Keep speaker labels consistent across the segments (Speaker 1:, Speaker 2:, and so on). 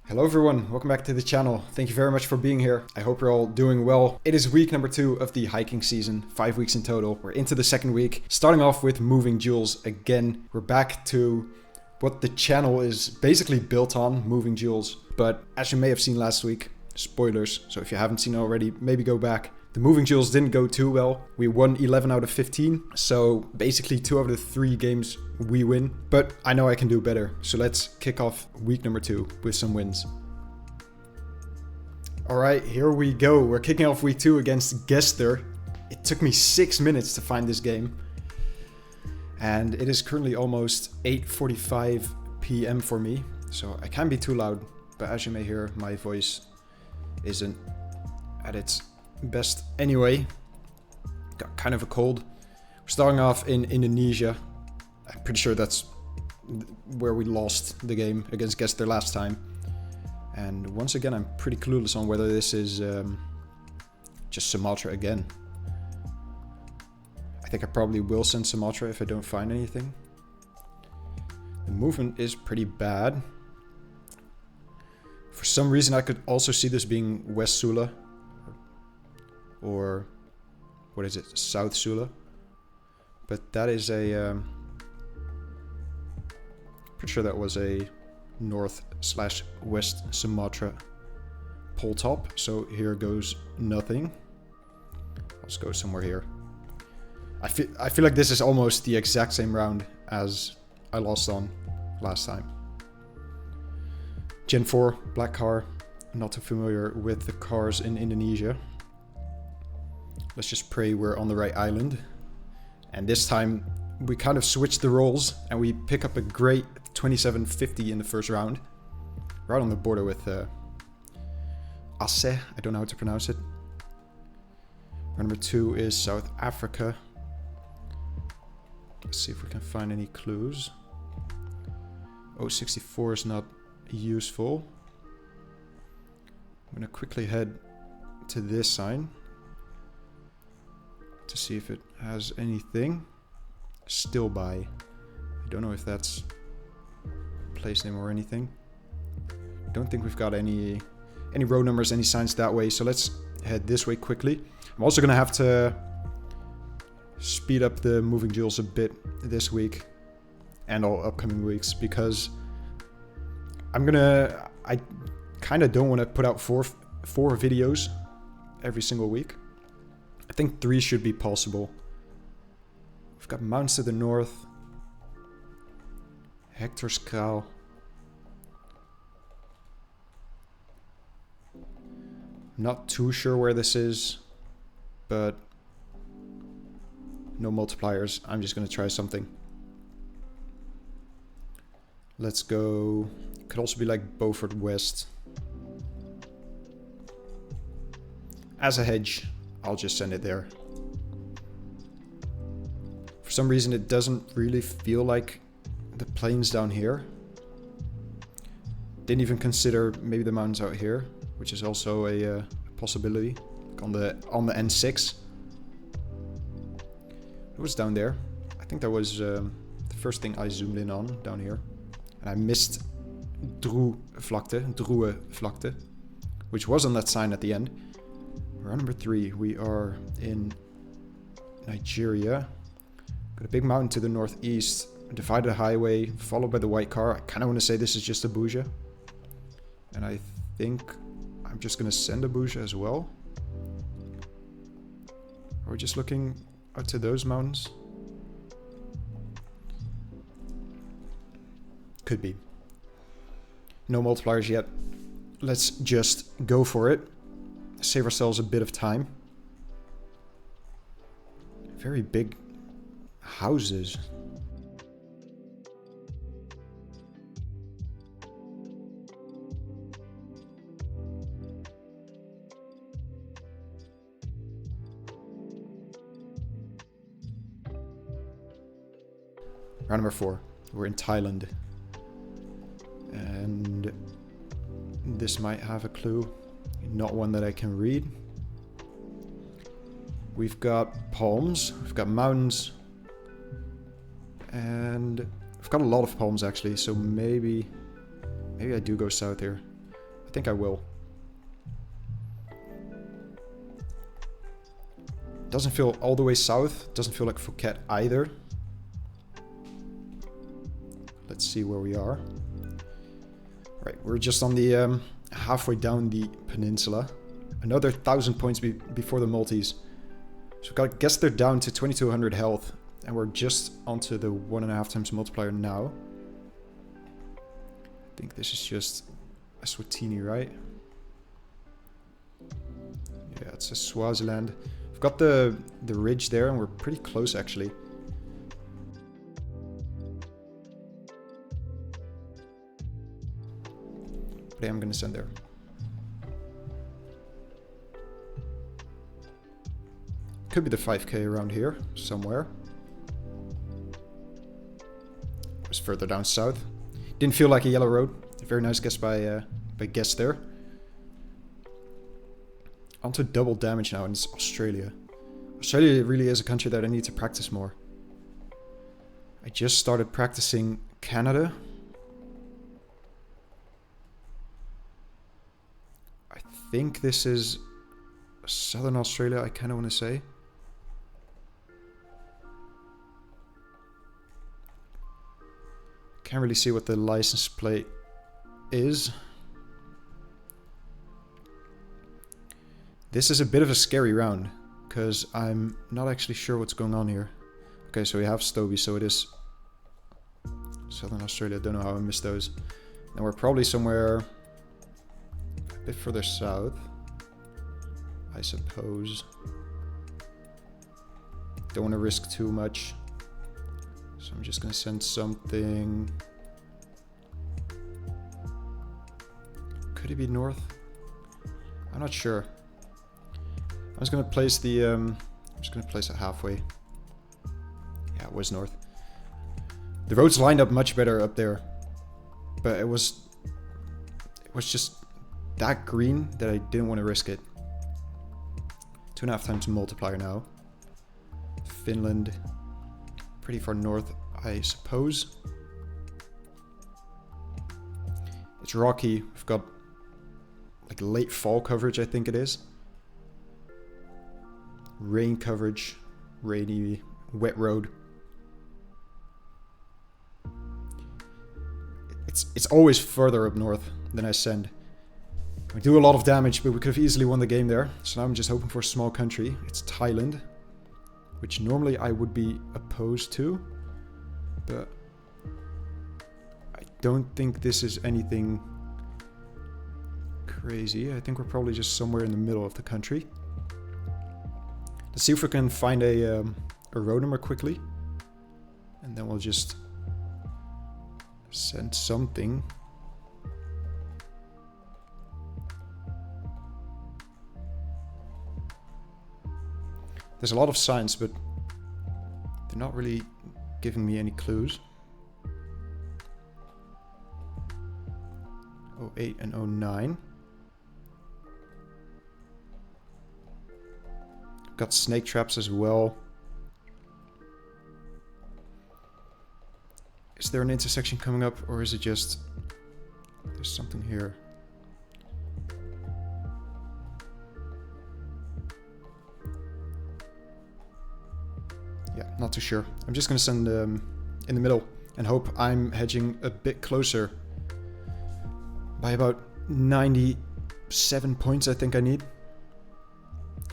Speaker 1: Hello everyone, welcome back to the channel. Thank you very much for being here. I hope you're all doing well. It is week number 2 of the hiking season, 5 weeks in total. We're into the second week, starting off with moving Duels again. We're back to what the channel is basically built on, moving Duels. But as you may have seen last week, spoilers, so if you haven't seen it already, maybe go back. The moving Duels didn't go too well. We won 11 out of 15, so basically 2 out of the 3 games we win. But I know I can do better, so let's kick off week number 2 with some wins. Alright, here we go. We're kicking off week 2 against GeoGuessr. It took me 6 minutes to find this game. And it is currently almost 8:45 p.m. for me, so I can't be too loud. But as you may hear, my voice isn't at its best anyway. Got kind of a cold. We're starting off in Indonesia. I'm pretty sure that's where we lost the game against GeoGuessr last time. And once again, I'm pretty clueless on whether this is just Sumatra again. I think I probably will send Sumatra if I don't find anything. The movement is pretty bad. For some reason, I could also see this being West Sula. Or what is it? South Sula. But that is a pretty sure that was a north/west Sumatra pole top. So here goes nothing. Let's go somewhere here. I feel like this is almost the exact same round as I lost on last time. Gen 4 black car. I'm not too familiar with the cars in Indonesia. Let's just pray we're on the right island. And this time we kind of switched the roles and we pick up a great 2750 in the first round. Right on the border with Aceh, I don't know how to pronounce it. Round number 2 is South Africa. Let's see if we can find any clues. 064 is not useful. I'm gonna quickly head to this sign to see if it has anything. Still by. I don't know if that's place name or anything. Don't think we've got any road numbers, any signs that way, so let's head this way quickly. I'm also gonna have to speed up the moving Duels a bit this week and all upcoming weeks because I kind of don't want to put out four videos every single week. I think 3 should be possible. We've got mountains to the north. Hector's Kraal. Not too sure where this is, but no multipliers. I'm just going to try something. Let's go. Could also be like Beaufort West. As a hedge, I'll just send it there. For some reason, it doesn't really feel like the plains down here. Didn't even consider maybe the mountains out here, which is also a possibility. Like on the N6. It was down there. I think that was the first thing I zoomed in on down here. And I missed Droe Vlakte, which was on that sign at the end. Round number 3, we are in Nigeria. Got a big mountain to the northeast, divided highway, followed by the white car. I kind of want to say this is just Abuja. And I think I'm just going to send Abuja as well. Are we just looking out to those mountains? Could be. No multipliers yet. Let's just go for it. Save ourselves a bit of time. Very big houses. Round number 4. We're in Thailand. And this might have a clue. Not one that I can read. We've got palms, we've got mountains, and I've got a lot of palms actually, so maybe I do go south here. think I will. Doesn't feel all the way south. Doesn't feel like Phuket either. Let's see where we are. Right, we're just on the halfway down the peninsula. Another 1,000 points before the multis. So I guess they're down to 2200 health. And we're just onto the 1.5 times multiplier now. I think this is just Eswatini, right? Yeah, it's a Swaziland. We've got the ridge there and we're pretty close actually. But yeah, I'm gonna send there. Could be the 5k around here, somewhere. It was further down south. Didn't feel like a yellow road. Very nice guess by GeoGuessr. Onto double damage now, and it's Australia. Australia really is a country that I need to practice more. I just started practicing Canada. I think this is Southern Australia, I kind of want to say. Can't really see what the license plate is. This is a bit of a scary round, because I'm not actually sure what's going on here. Okay, so we have Stobie, so it is Southern Australia. Don't know how I missed those. And we're probably somewhere a bit further south, I suppose. Don't want to risk too much. So I'm just going to send something. Could it be north? I'm not sure. I was going to place the... I'm just going to place it halfway. Yeah, it was north. The roads lined up much better up there. But it was just that green that I didn't want to risk it. 2.5 times multiplier now. Finland. Pretty far north, I suppose. It's rocky. We've got like late fall coverage, I think it is. Rain coverage. Rainy, wet road. It's always further up north than I send. We do a lot of damage, but we could have easily won the game there. So now I'm just hoping for a small country. It's Thailand, which normally I would be opposed to, but I don't think this is anything crazy. I think we're probably just somewhere in the middle of the country. Let's see if we can find a road number quickly, and then we'll just send something. There's a lot of signs, but they're not really giving me any clues. 08 and 09. Got snake traps as well. Is there an intersection coming up, or is it just... There's something here. Yeah, not too sure. I'm just going to send in the middle and hope I'm hedging a bit closer. By about 97 points I think I need.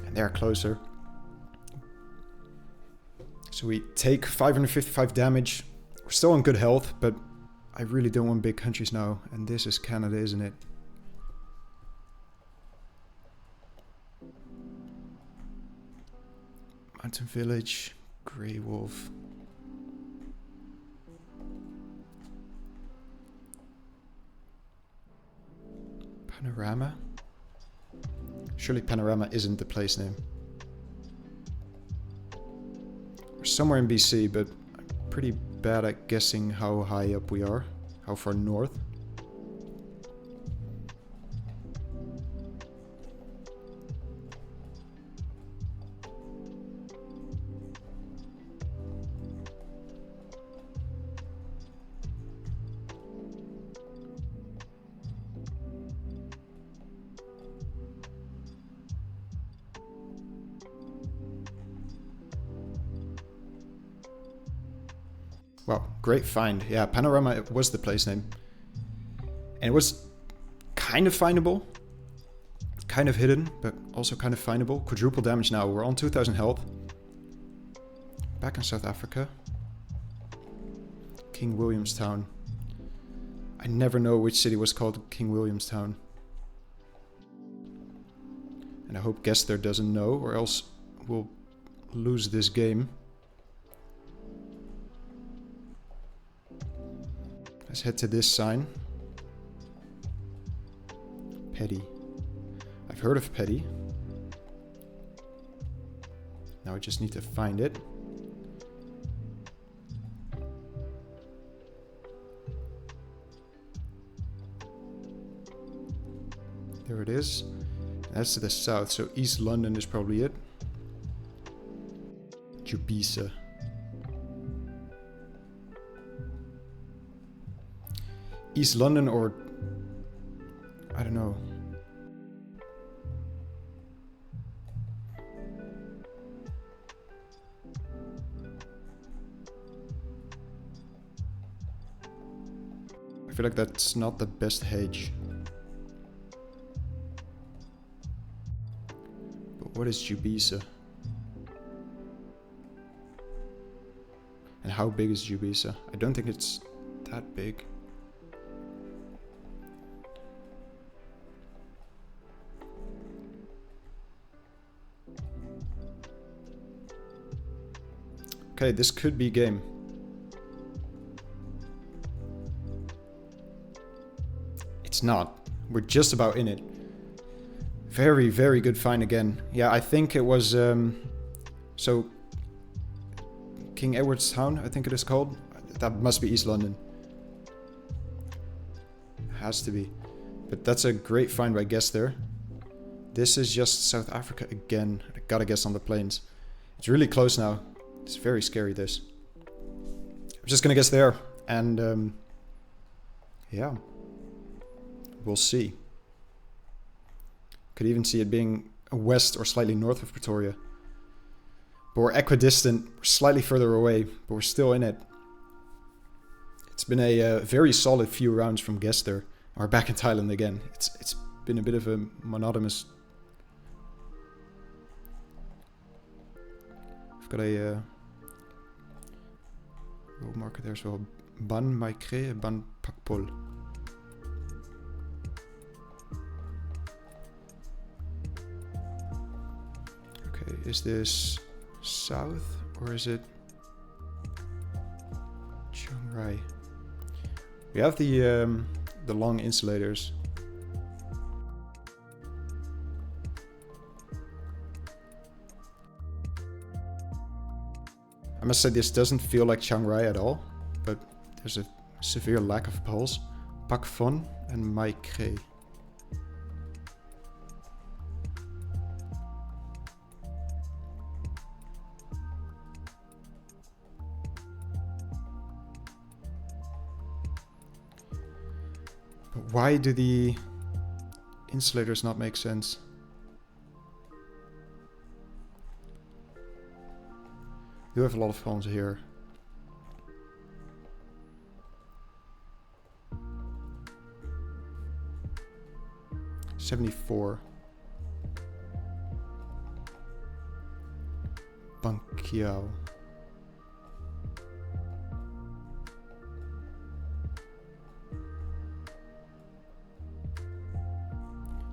Speaker 1: And they're closer. So we take 555 damage. We're still on good health, but I really don't want big countries now. And this is Canada, isn't it? Mountain Village, Grey Wolf. Panorama? Surely Panorama isn't the place name. We're somewhere in BC, but I'm pretty bad at guessing how high up we are. How far north. Wow, great find. Yeah, Panorama was the place name. And it was kind of findable. Kind of hidden, but also kind of findable. Quadruple damage now. We're on 2000 health. Back in South Africa. King Williamstown. I never know which city was called King Williamstown. And I hope GeoGuessr doesn't know, or else we'll lose this game. Let's head to this sign. Petty. I've heard of Petty. Now I just need to find it. There it is. That's to the south, so East London is probably it. GeoGuessr. East London, or I don't know. I feel like that's not the best hedge. But what is GeoGuessr? And how big is GeoGuessr? I don't think it's that big. Okay, this could be game. It's not. We're just about in it. Very, very good find again. Yeah, I think it was... so... King Edward's Town, I think it is called. That must be East London. Has to be. But that's a great find by GeoGuessr. This is just South Africa again. I gotta guess on the plains. It's really close now. It's very scary, this. I'm just gonna guess there. And, yeah. We'll see. Could even see it being west or slightly north of Pretoria. But we're equidistant, we're slightly further away, but we're still in it. It's been a very solid few rounds from GeoGuessr. We're back in Thailand again. It's been a bit of a monotonous... I've got a road marker there as well. Ban Maikre, Ban Pakpol. Okay, is this south or is it Chiang Rai? We have the long insulators. I must say this doesn't feel like Chiang Rai at all, but there's a severe lack of pulse. Pak Phon and Mai Kre. But why do the insulators not make sense? We do have a lot of phones here. $74. Bankiao.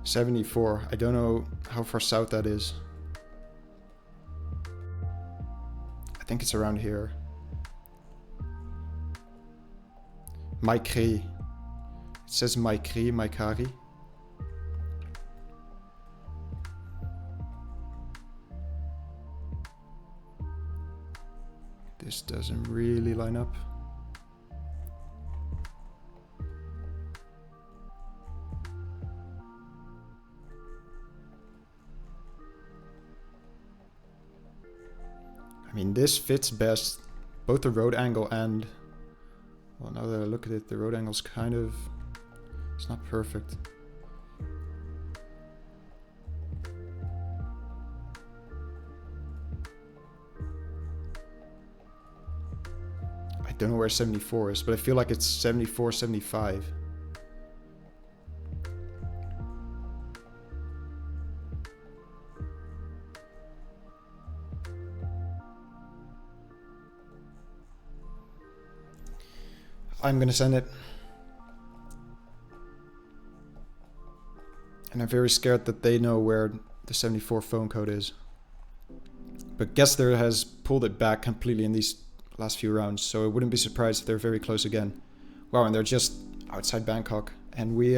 Speaker 1: $74. I don't know how far south that is. I think it's around here. Maikri. It says Maikri, Maikari. This doesn't really line up. I mean, this fits best, both the road angle and, well, now that I look at it, the road angle's kind of, it's not perfect. I don't know where 74 is, but I feel like it's 74, 75. I'm gonna send it. And I'm very scared that they know where the 74 phone code is. But GeoGuessr has pulled it back completely in these last few rounds, so I wouldn't be surprised if they're very close again. Wow, and they're just outside Bangkok. And we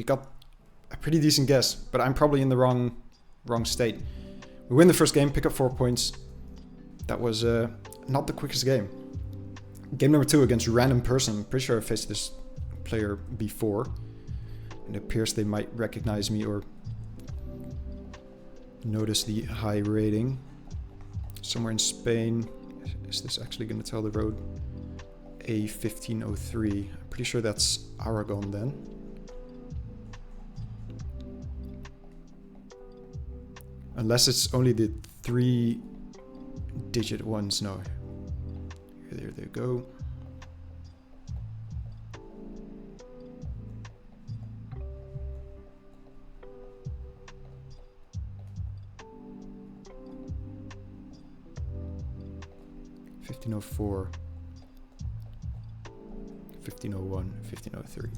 Speaker 1: got a pretty decent guess, but I'm probably in the wrong state. We win the first game, pick up 4 points. That was not the quickest game. Game number 2 against random person. I'm pretty sure I faced this player before. It appears they might recognize me or notice the high rating. Somewhere in Spain. Is this actually going to tell the road? A1503. I'm pretty sure that's Aragon then. Unless it's only the 3-digit ones. No. There they go. $1504, $1501, $1503.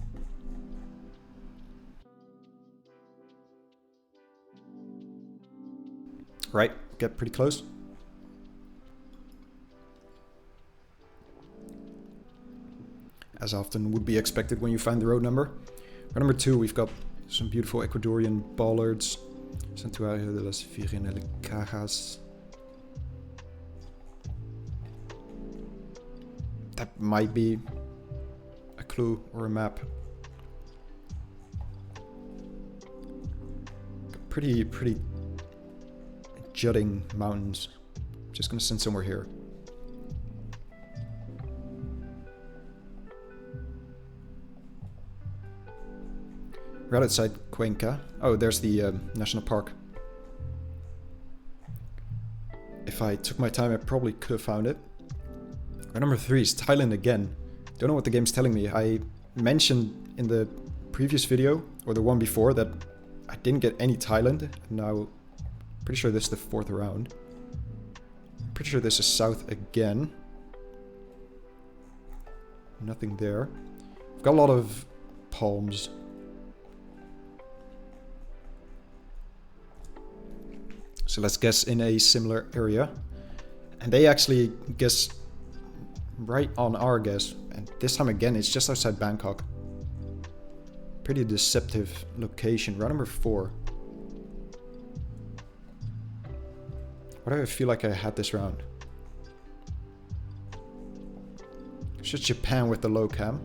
Speaker 1: Right, get pretty close. As often would be expected when you find the road number. Road number 2, we've got some beautiful Ecuadorian bollards. Santuario de las Virgenes Cajas. That might be a clue or a map. Pretty jutting mountains. Just gonna send somewhere here. Right outside Cuenca. Oh, there's the national park. If I took my time, I probably could have found it. Round number 3 is Thailand again. Don't know what the game's telling me. I mentioned in the previous video, or the one before, that I didn't get any Thailand. Now, pretty sure this is the 4th round. I'm pretty sure this is south again. Nothing there. I've got a lot of palms. So let's guess in a similar area. And they actually guess right on our guess. And this time again, it's just outside Bangkok. Pretty deceptive location. Round number 4. Why do I feel like I had this round? It's just Japan with the low cam.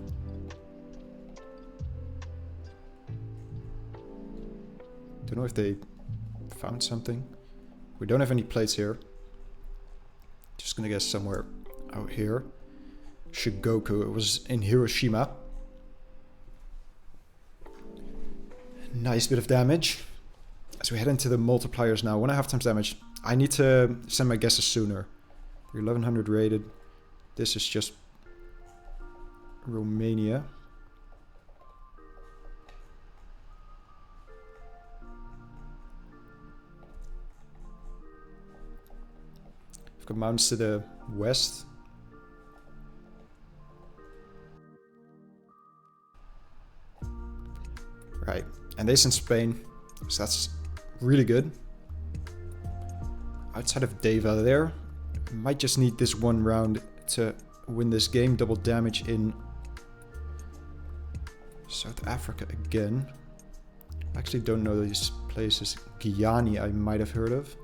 Speaker 1: Don't know if they found something. We don't have any plates here. Just gonna guess somewhere out here. Shigoku. It was in Hiroshima. Nice bit of damage. As we head into the multipliers now. 1.5 times damage. I need to send my guesses sooner. We're 1100 rated. This is just Romania. We've got mountains to the west. Right, and this in Spain, so that's really good. Outside of Deva there, might just need this one round to win this game. Double damage in South Africa again. I actually don't know these places. Guyana I might have heard of.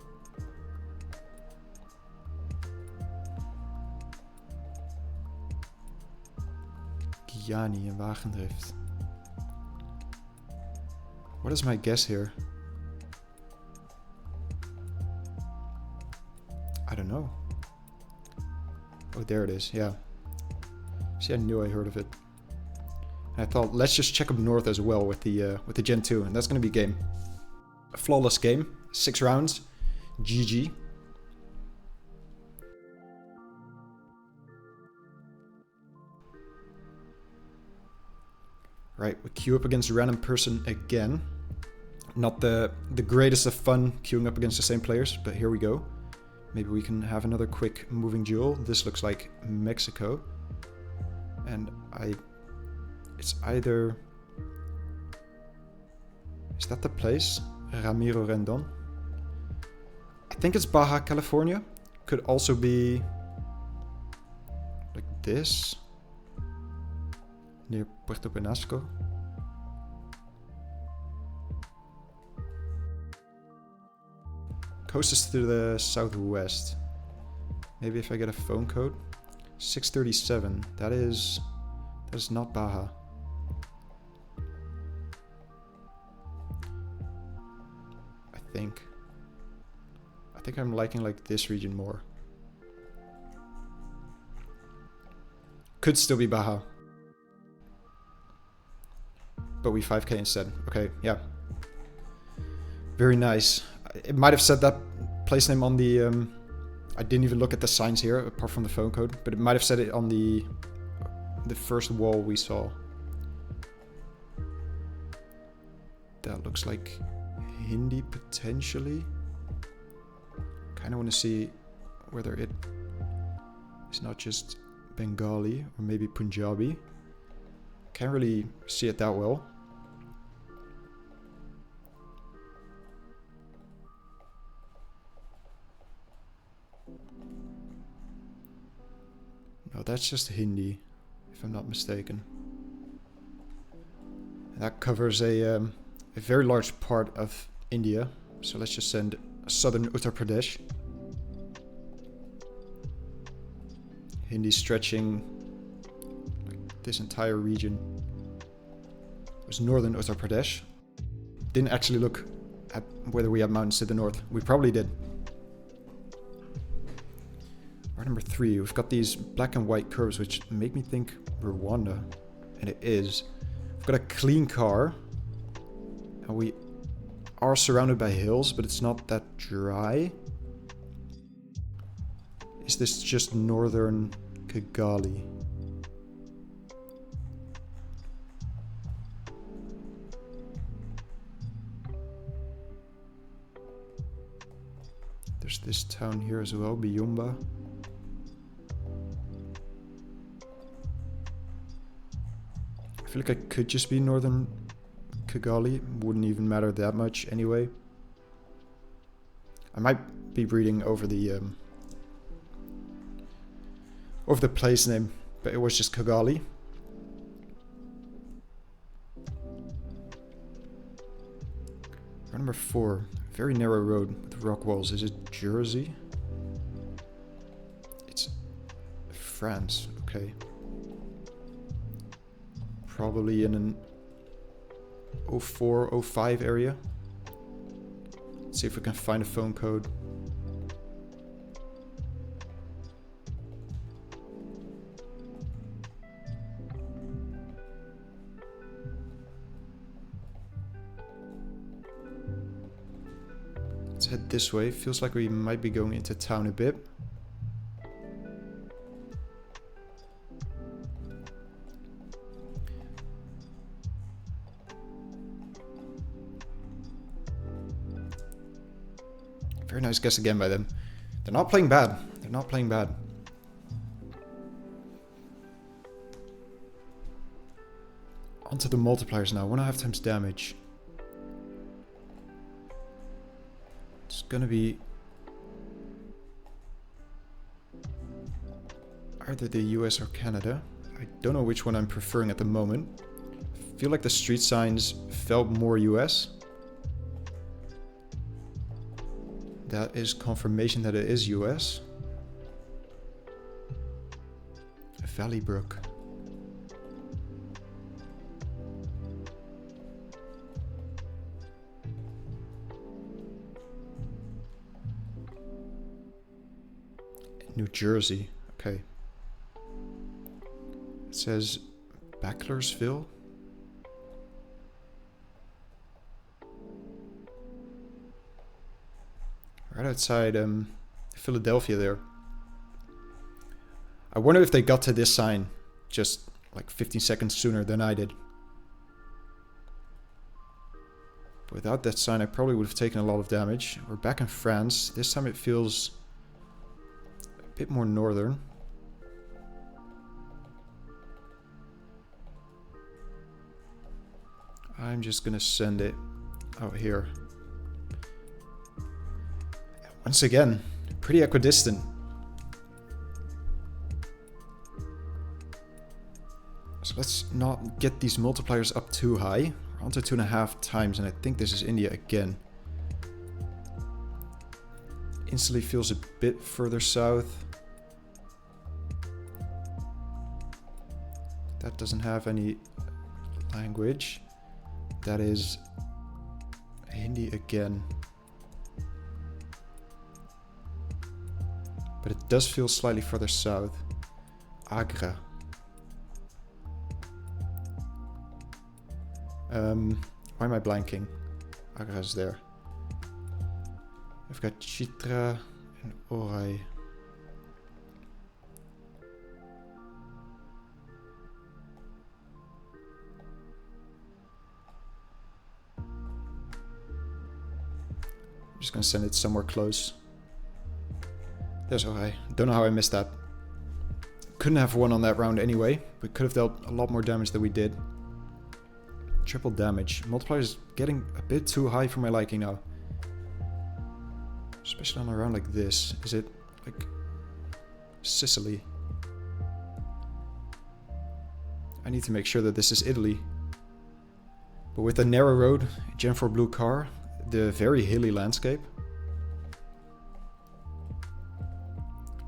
Speaker 1: Guyana en Wagendrift. What is my guess here? I don't know. Oh, there it is. Yeah. See, I knew I heard of it. And I thought, let's just check up north as well with the Gen 2, and that's gonna be game. A flawless game. 6 rounds. GG. Right, we queue up against a random person again. Not the greatest of fun queuing up against the same players, but here we go. Maybe we can have another quick moving duel. This looks like Mexico. And it's either... Is that the place? Ramiro Rendon? I think it's Baja California. Could also be... like this. Near Puerto Penasco. Coast is to the southwest. Maybe if I get a phone code. 637. That is not Baja. I think I'm liking like this region more. Could still be Baja. But we 5k instead. Okay, yeah. Very nice. It might have said that place name on the... I didn't even look at the signs here, apart from the phone code. But it might have said it on the first wall we saw. That looks like Hindi, potentially. Kind of want to see whether it is not just Bengali or maybe Punjabi. Can't really see it that well. No, that's just Hindi, if I'm not mistaken. That covers a very large part of India. So let's just send southern Uttar Pradesh. Hindi stretching like this entire region. It was northern Uttar Pradesh. Didn't actually look at whether we had mountains to the north. We probably did. Right, number 3, we've got these black and white curves which make me think Rwanda. And it is. We've got a clean car. And we are surrounded by hills, but it's not that dry. Is this just northern Kigali? There's this town here as well, Byumba. I feel like I could just be northern Kigali. Wouldn't even matter that much anyway. I might be reading over the place name, but it was just Kigali. Road number 4, very narrow road with rock walls. Is it Jersey? It's France, okay. Probably in an 04, 05 area. Let's see if we can find a phone code. Let's head this way. Feels like we might be going into town a bit. Very nice guess again by them. They're not playing bad. They're not playing bad. Onto the multipliers now. 1.5 times damage. It's gonna be either the US or Canada. I don't know which one I'm preferring at the moment. I feel like the street signs felt more US. That is confirmation that it is US. Valleybrook. New Jersey. Okay. It says Backlersville. Right outside Philadelphia there. I wonder if they got to this sign just like 15 seconds sooner than I did. Without that sign, I probably would have taken a lot of damage. We're back in France. This time it feels a bit more northern. I'm just gonna send it out here. Once again, pretty equidistant. So let's not get these multipliers up too high. We're on to 2.5 times, and I think this is India again. Instantly feels a bit further south. That doesn't have any language. That is Hindi again. But it does feel slightly further south. Agra. Why am I blanking? Agra is there. I've got Chitra and Orai. I'm just gonna send it somewhere close. There's Orai. Don't know how I missed that. Couldn't have won on that round anyway. We could have dealt a lot more damage than we did. Triple damage. Multiplier is getting a bit too high for my liking now. Especially on a round like this. Is it like Sicily? I need to make sure that this is Italy. But with a narrow road, Gen 4 blue car, the very hilly landscape.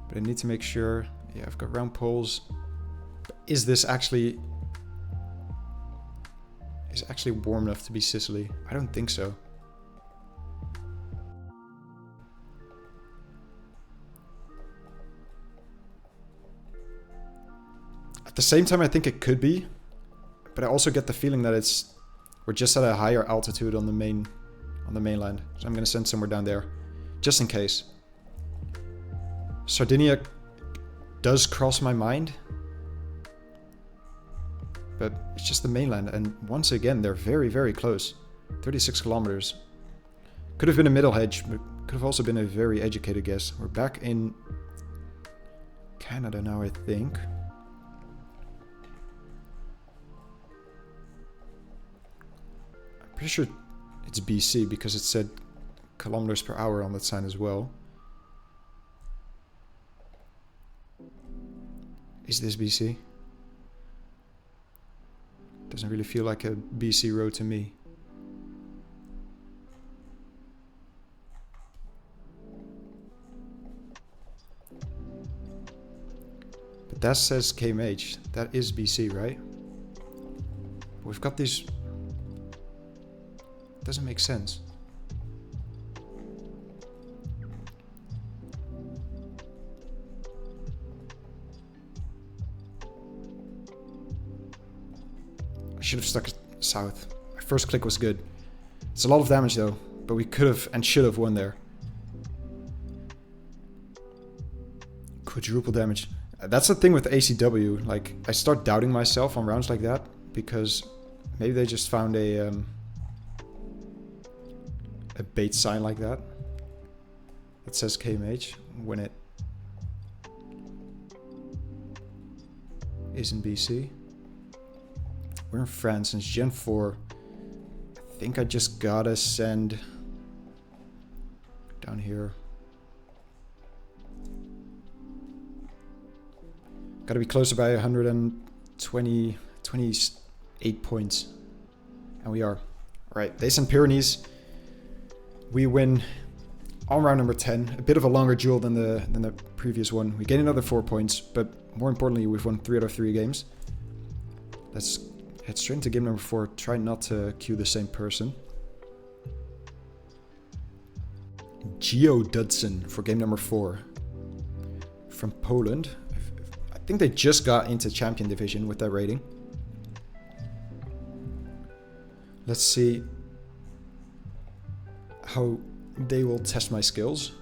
Speaker 1: But I need to make sure, yeah, I've got round poles. Is this actually warm enough to be Sicily? I don't think so. At the same time, I think it could be, but I also get the feeling that we're just at a higher altitude on the mainland. So I'm gonna send somewhere down there, just in case. Sardinia does cross my mind, but it's just the mainland, and once again, they're very, very close. 36 kilometers. Could have been a middle hedge, but could have also been a very educated guess. We're back in Canada now, I think. I'm pretty sure it's BC because it said kilometers per hour on that sign as well. Is this BC? Doesn't really feel like a BC road to me. But that says KMH. That is BC, right? We've got these... Doesn't make sense. I should have stuck it south. My first click was good. It's a lot of damage though, but we could have and should have won there. Quadruple damage. That's the thing with ACW. Like, I start doubting myself on rounds like that because maybe they just found a bait sign like that. It says KMH when it is in BC. We're in France since Gen 4. I think I just gotta send down here. Gotta be closer by 28 points. And we are. Alright, they send Pyrenees. We win on round number 10. A bit of a longer duel than the previous one. We gain another 4 points, but more importantly, we've won 3 out of 3 games. Let's head straight into game number 4. Try not to queue the same person. GeoGuessr for game number 4. From Poland. I think they just got into Champion Division with that rating. Let's see how they will test my skills.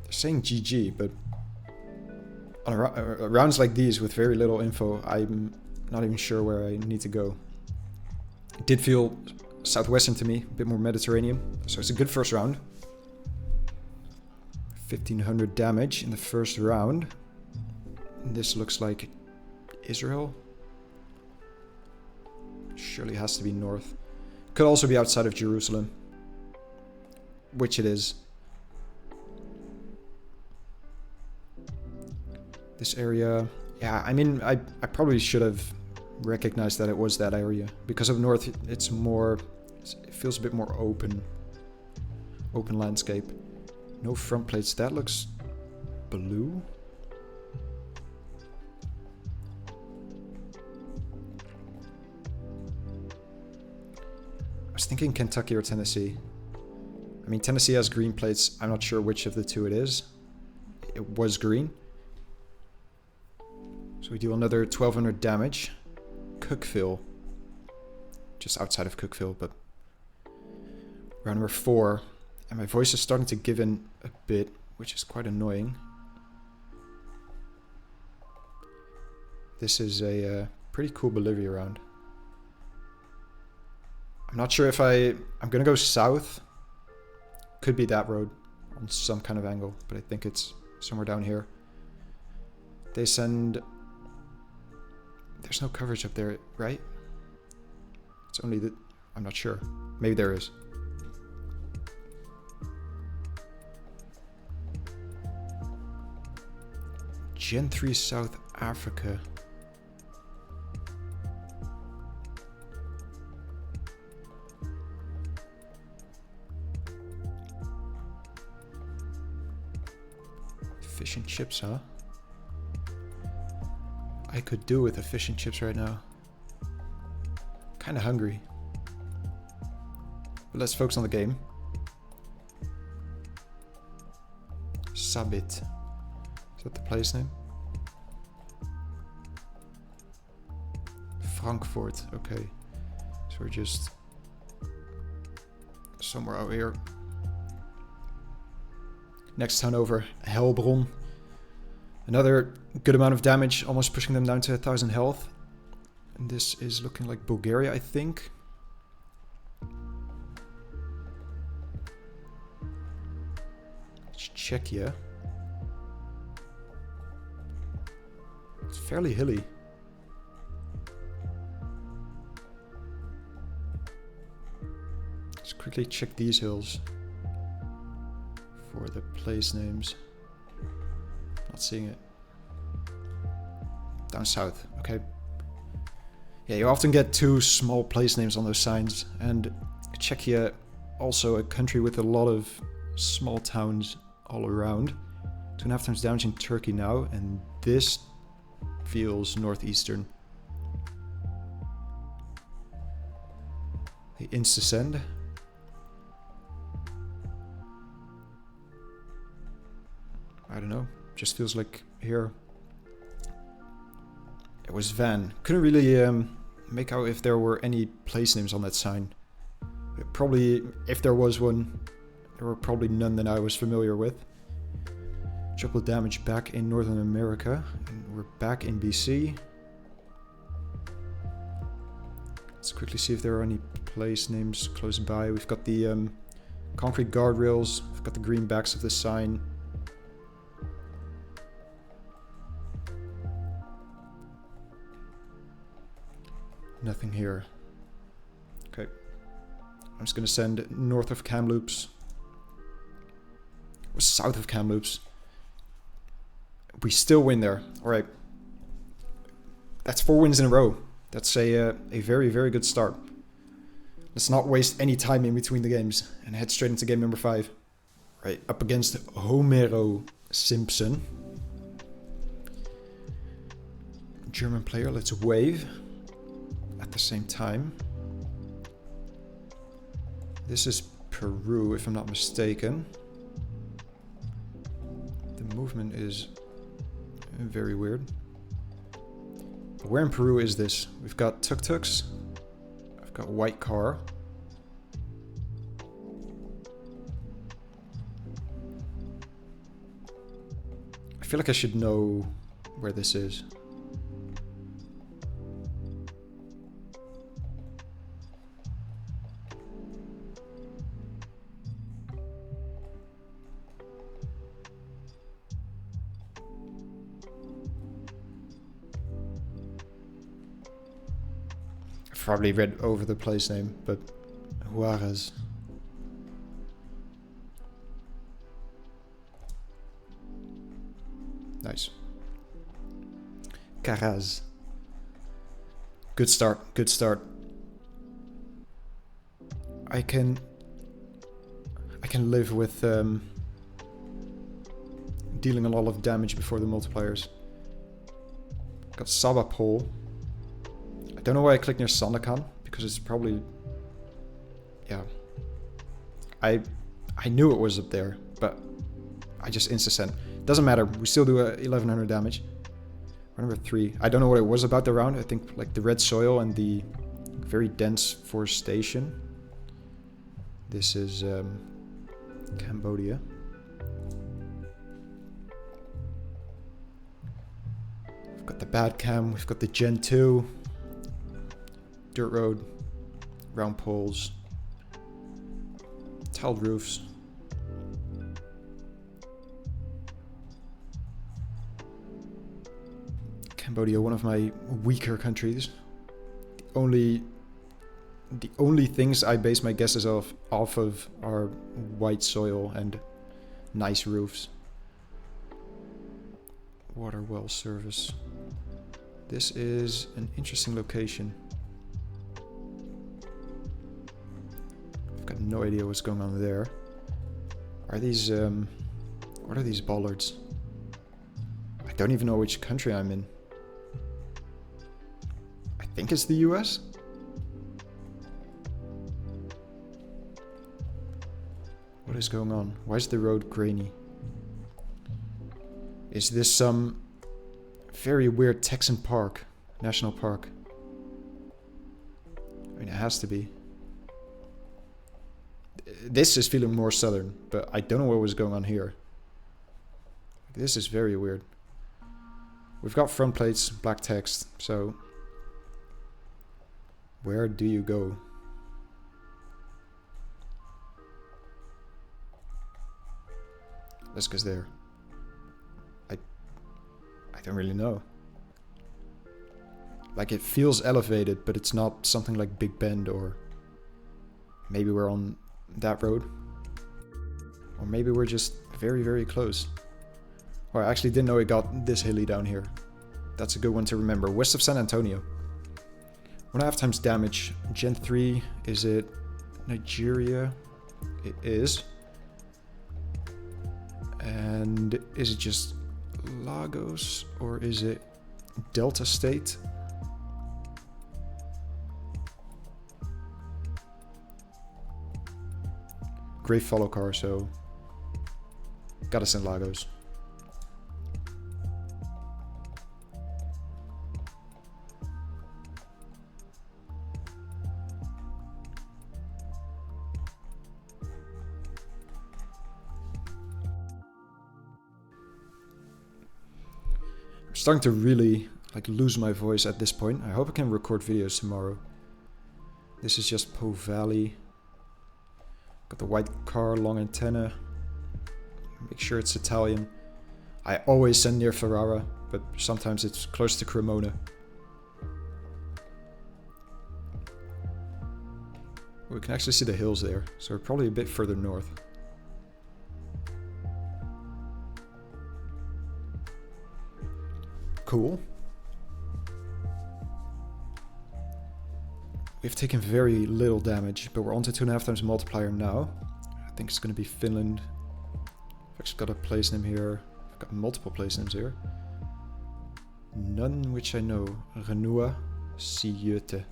Speaker 1: They're saying GG, but on rounds like these with very little info, I'm not even sure where I need to go. It did feel southwestern to me, a bit more Mediterranean. So it's a good first round. 1500 damage in the first round. This looks like Israel. Surely has to be north. Could also be outside of Jerusalem. Which it is. This area... Yeah, I mean, I probably should have recognized that it was that area. Because up north, it's more... It feels a bit more open. Open landscape. No front plates. That looks blue. I was thinking Kentucky or Tennessee. I mean, Tennessee has green plates. I'm not sure which of the two it is. It was green. So we do another 1200 damage. Cookville. Just outside of Cookville, but... Round number 4. And my voice is starting to give in a bit, which is quite annoying. This is a pretty cool Bolivia round. I'm not sure if I'm gonna go south. Could be that road on some kind of angle, but I think it's somewhere down here. They send... There's no coverage up there, right? It's only the... I'm not sure. Maybe there is. Gen 3 South Africa. Fish and chips, huh? I could do with a fish and chips right now. Kinda hungry. But let's focus on the game. Sabit. Is that the place name? Frankfurt, okay. So we're just somewhere out here. Next town over, Helbron. Another good amount of damage, almost pushing them down to 1000 health. And this is looking like Bulgaria, I think. It's Czechia. It's fairly hilly. Let's quickly check these hills for the place names. Not seeing it. Down south, okay. Yeah, you often get 2 small place names on those signs, and Czechia, also a country with a lot of small towns all around. 2.5 times damage in Turkey now, and this feels northeastern. The insta-send. I don't know, just feels like here. It was Van. Couldn't really make out if there were any place names on that sign. Probably, if there was one, there were probably none that I was familiar with. Triple damage back in Northern America, and we're back in BC. Let's quickly see if there are any place names close by. We've got the concrete guardrails, we've got the green backs of the sign. Nothing here. Okay. I'm just gonna send north of Kamloops. Or south of Kamloops. We still win there. Alright. That's 4 wins in a row. That's a very, very good start. Let's not waste any time in between the games and head straight into game number 5. Right, up against Homero Simpson. German player, let's wave. At the same time. This is Peru, if I'm not mistaken. The movement is very weird. Where in Peru is this? We've got tuk-tuks. I've got a white car. I feel like I should know where this is. probably read over the place name, but Juarez. Nice. Caraz. Good start, good start. I can live with dealing a lot of damage before the multipliers. Got Sabapol. I don't know why I clicked near Sandakan, because it's probably... Yeah. I knew it was up there, but I just insta-sent. Doesn't matter, we still do 1100 damage. Number 3. I don't know what it was about the round. I think like the red soil and the very dense forestation. This is Cambodia. We've got the bad cam, we've got the Gen 2. Dirt road, round poles, tiled roofs. Cambodia, one of my weaker countries. The only things I base my guesses off of are white soil and nice roofs. Water well service. This is an interesting location. I've got no idea what's going on there. Are these what are these bollards? I don't even know which country I'm in. I think it's the US. What is going on? Why is the road grainy? Is this some very weird Texan park, national park? I mean, it has to be. This is feeling more southern, but I don't know what was going on here. This is very weird. We've got front plates, black text, so... Where do you go? Let's go there. I don't really know. Like, it feels elevated, but it's not something like Big Bend, or maybe we're on that road, or maybe we're just very, very close. Well, I actually didn't know it got this hilly down here. That's a good one to remember. West of San Antonio. 1.5 times damage. Gen 3. Is it Nigeria? It is. And is it just Lagos, or is it Delta State? Great follow car, so got us in Lagos. I'm starting to really lose my voice at this point. I hope I can record videos tomorrow. This is just Po Valley. Got the white car, long antenna. Make sure it's Italian. I always send near Ferrara, but sometimes it's close to Cremona. We can actually see the hills there, so we're probably a bit further north. Cool. We've taken very little damage, but we're on to 2.5 times multiplier now. I think it's going to be Finland. I've actually got a place name here. I've got multiple place names here. None which I know. Renua, Siete. It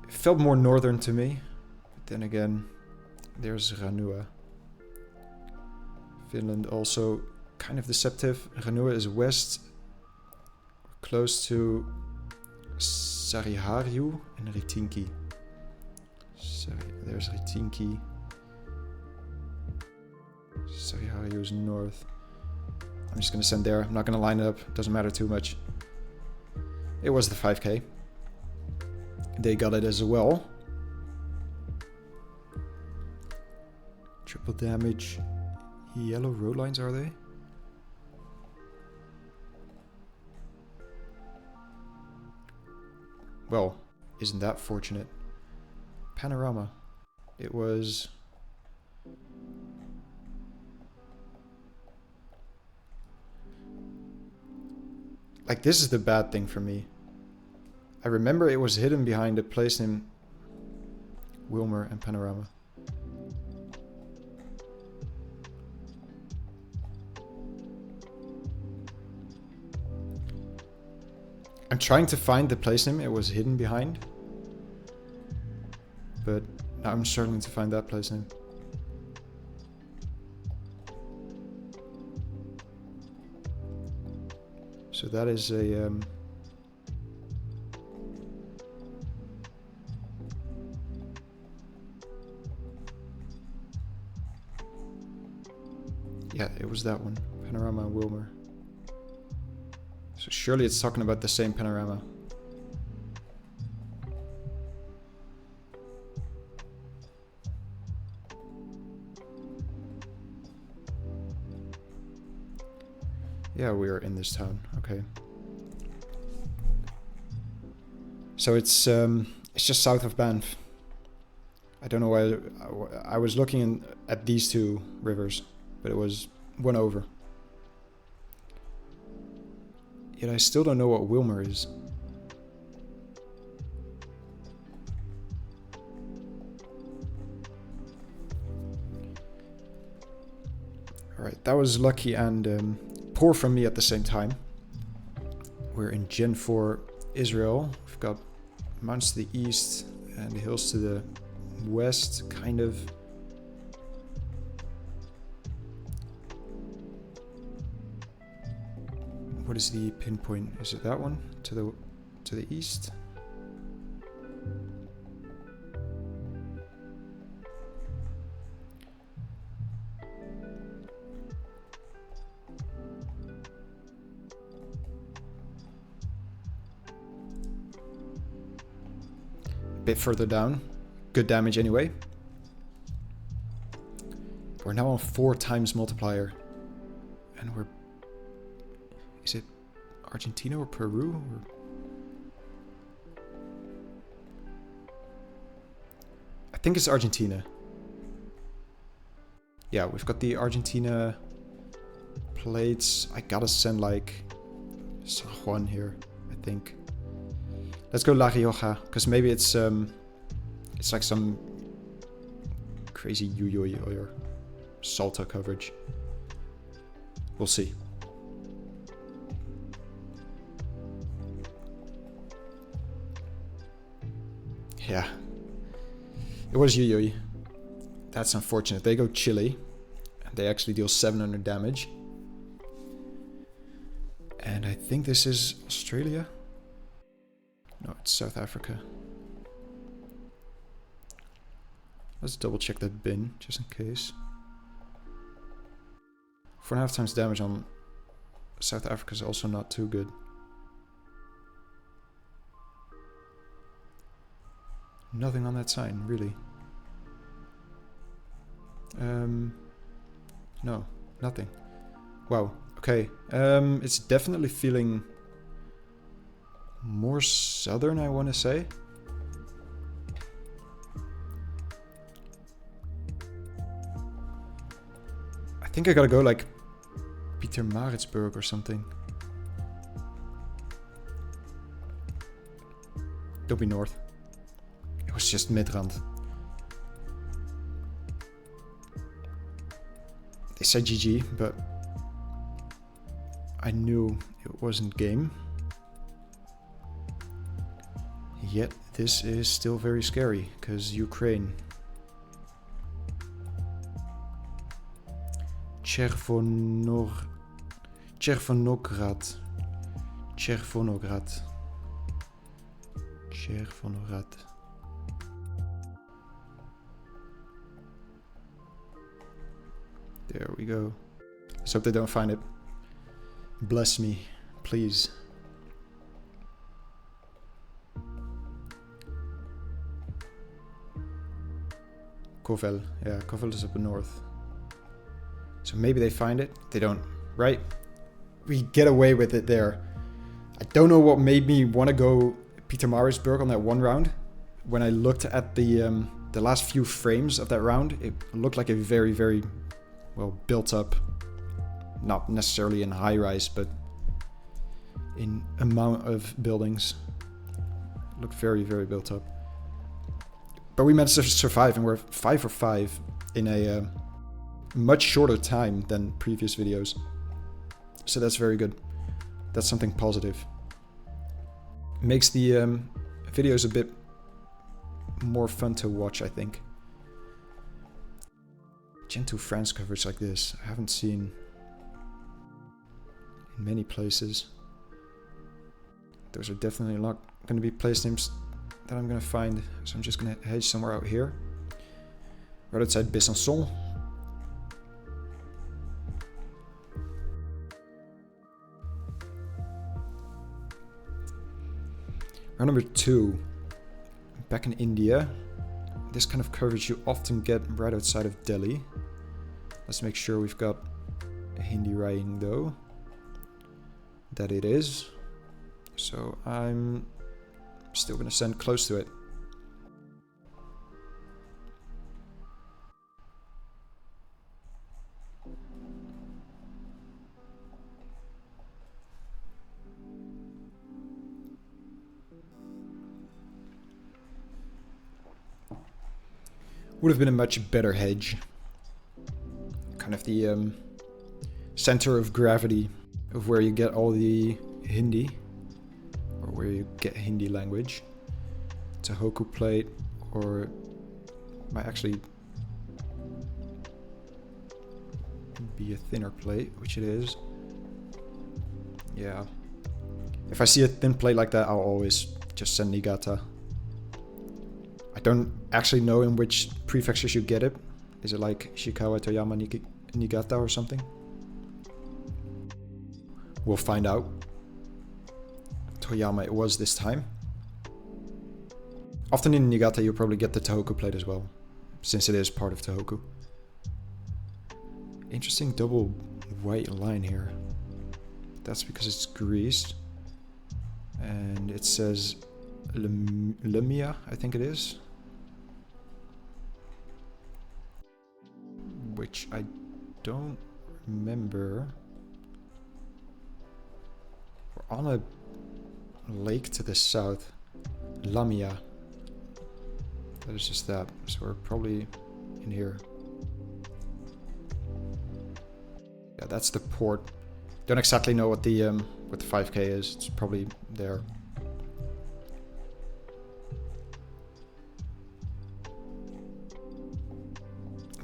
Speaker 1: felt more northern to me, but then again, there's Ranua. Finland also kind of deceptive. Ranua is west, close to Sariharju and Ritinki. There's Ritinki. Sariharju is north. I'm just gonna send there. I'm not gonna line it up. Doesn't matter too much. It was the 5k. They got it as well. Triple damage. Yellow road lines, are they? Well, isn't that fortunate? Panorama. It was... Like, this is the bad thing for me. I remember it was hidden behind a place named Wilmer and Panorama. I'm trying to find the place name it was hidden behind. But now I'm struggling to find that place name. So that is a... Yeah, it was that one. Panorama and Wilmer. So surely it's talking about the same panorama. Yeah, we are in this town. Okay. So it's just south of Banff. I don't know why I was looking at these two rivers, but it was one over. Yet I still don't know what Wilmer is. Alright, that was lucky and poor from me at the same time. We're in Gen 4 Israel. We've got mountains to the east and the hills to the west, kind of. What is the pinpoint? Is it that one? To the east? Bit further down. Good damage anyway. We're now on 4 times multiplier. And we're... Is it Argentina or Peru? I think it's Argentina. Yeah, we've got the Argentina plates. I gotta send like San Juan here, I think. Let's go La Rioja, because maybe it's like some crazy Yuyuy or Salta coverage. We'll see. Yeah. It was Yuyuy. That's unfortunate. They go Chile. And they actually deal 700 damage. And I think this is Australia. No, it's South Africa. Let's double check that bin, just in case. 4.5 times damage on South Africa is also not too good. Nothing on that sign, really. No, nothing. Wow, okay. It's definitely feeling more southern, I want to say. I think I gotta go like Pietermaritzburg or something. Don't be north. It was just Midrand. They said GG, but I knew it wasn't game. Yet this is still very scary, because Ukraine. Chervonograd. There we go. Let's hope they don't find it. Bless me, please. Kovel. Yeah, Kovel is up north. So maybe they find it. They don't. Right? We get away with it there. I don't know what made me want to go Pietermaritzburg on that one round. When I looked at the last few frames of that round, it looked like a very, very well built up, not necessarily in high rise, but in amount of buildings. It looked very, very built up. But we managed to survive, and we're 5 for 5 in a much shorter time than previous videos. So that's very good. That's something positive. Makes the videos a bit more fun to watch, I think. Gen 2 France coverage like this, I haven't seen in many places. Those are definitely not going to be place names that I'm going to find, so I'm just going to hedge somewhere out here. Right outside Besançon. Round number 2. Back in India. This kind of coverage you often get right outside of Delhi. Let's make sure we've got Hindi writing though. That it is. So I'm still going to send close to it. Would have been a much better hedge. Kind of the center of gravity of where you get all the Hindi, or where you get Hindi language. It's a Hoku plate, or might actually be a thinner plate, which it is. Yeah. If I see a thin plate like that, I'll always just send Niigata. I don't actually know in which prefectures you get it. Is it like Ishikawa, Toyama, Niigata or something? We'll find out. Toyama it was this time. Often in Niigata you'll probably get the Tohoku plate as well, since it is part of Tohoku. Interesting double white line here. That's because it's greased. And it says Lemia, I think it is. Which I don't remember. We're on a lake to the south. Lamia. That is just that. So we're probably in here. Yeah, that's the port. Don't exactly know what the 5K is. It's probably there.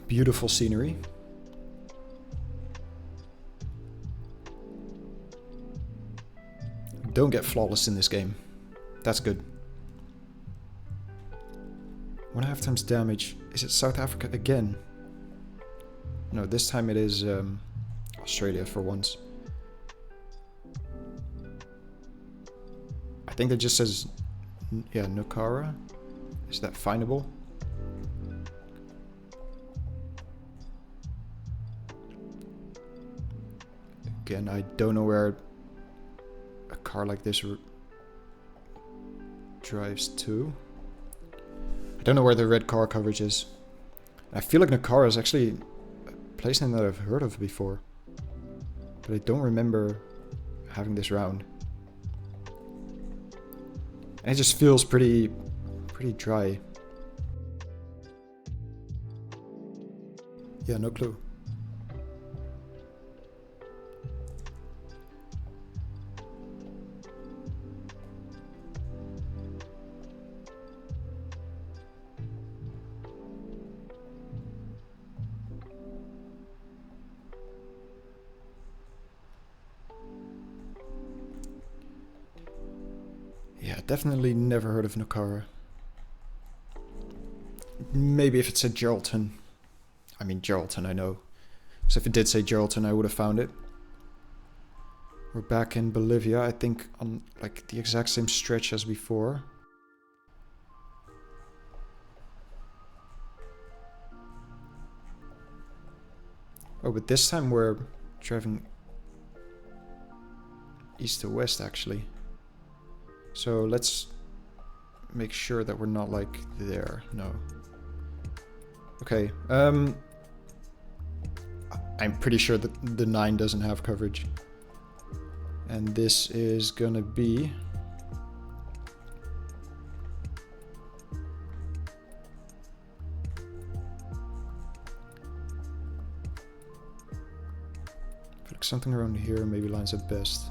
Speaker 1: Beautiful scenery. Don't get flawless in this game. That's good. 1.5 times damage. Is it South Africa again? No, this time it is Australia for once. I think that just says, yeah, Nukara. Is that findable? Again, I don't know where a car like this drives to. I don't know where the red car coverage is. I feel like Nukara is actually a place name that I've heard of before, but I don't remember having this round. And it just feels pretty dry. Yeah, no clue. Yeah, definitely never heard of Nukara. Maybe if it said Geraldton. I mean, Geraldton, I know. So if it did say Geraldton, I would have found it. We're back in Bolivia, I think on like the exact same stretch as before. Oh, but this time we're driving east to west, actually. So let's make sure that we're not like there. No. Okay. I'm pretty sure that the 9 doesn't have coverage. And this is gonna be... I feel like something around here maybe lines up best.